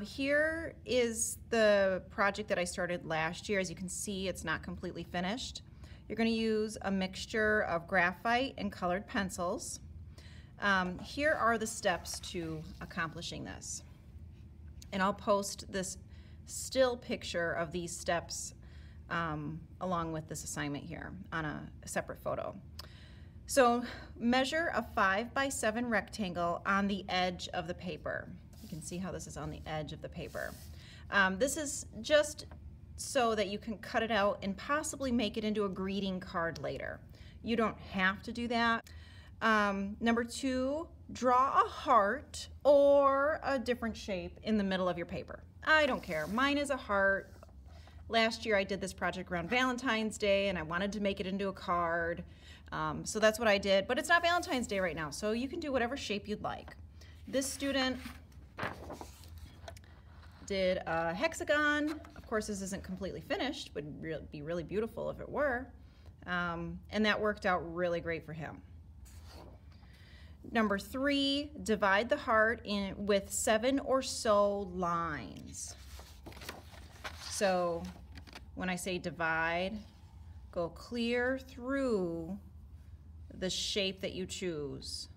Here is the project that I started last year. As you can see, it's not completely finished. You're going to use a mixture of graphite and colored pencils. Here are the steps to accomplishing this. And I'll post this still picture of these steps along with this assignment here on a separate photo. So measure a 5 by 7 rectangle on the edge of the paper. You can see how this is on the edge of the paper. This is just so that you can cut it out and possibly make it into a greeting card later. You don't have to do that. Number 2, draw a heart or a different shape in the middle of your paper. I don't care. Mine is a heart. Last year I did this project around Valentine's Day and I wanted to make it into a card. So that's what I did, but it's not Valentine's Day right now, so you can do whatever shape you'd like. This student did a hexagon. Of course, this isn't completely finished, but would be really beautiful if it were. And that worked out really great for him. Number 3, divide the heart with 7 or so lines. So when I say divide, go clear through the shape that you choose.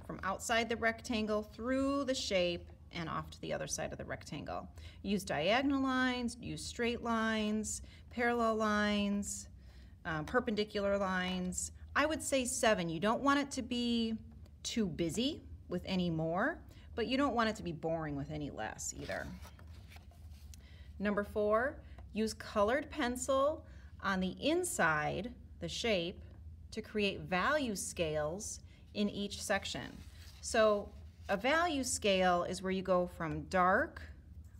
From outside the rectangle, through the shape, and off to the other side of the rectangle. Use diagonal lines, use straight lines, parallel lines, perpendicular lines. I would say 7. You don't want it to be too busy with any more, but you don't want it to be boring with any less either. Number 4, use colored pencil on the inside, the shape, to create value scales in each section. So a value scale is where you go from dark,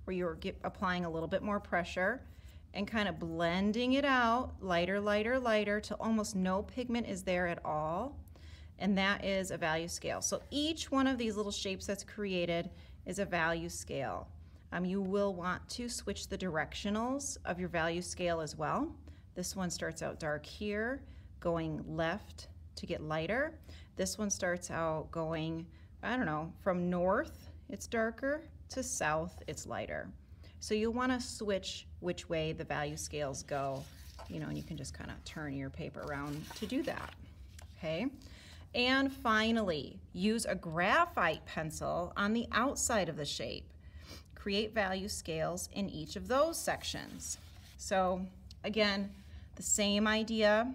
where you're applying a little bit more pressure, and kind of blending it out, lighter, lighter, lighter, till almost no pigment is there at all. And that is a value scale. So each one of these little shapes that's created is a value scale. You will want to switch the directionals of your value scale as well. This one starts out dark here, going left to get lighter. This one starts out going, I don't know, from north it's darker to south it's lighter. So you'll want to switch which way the value scales go, and you can just kind of turn your paper around to do that, okay? And finally, use a graphite pencil on the outside of the shape. Create value scales in each of those sections. So again, the same idea.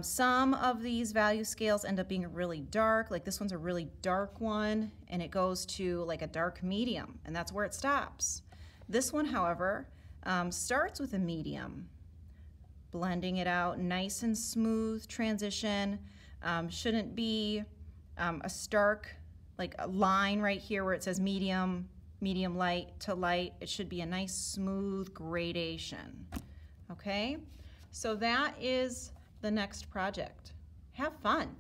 Some of these value scales end up being really dark, like this one's a really dark one, and it goes to like a dark medium, and that's where it stops. This one, however, starts with a medium, blending it out, nice and smooth transition. Shouldn't be a stark, like a line right here where it says medium, medium light to light. It should be a nice smooth gradation, okay? So that is the next project. Have fun.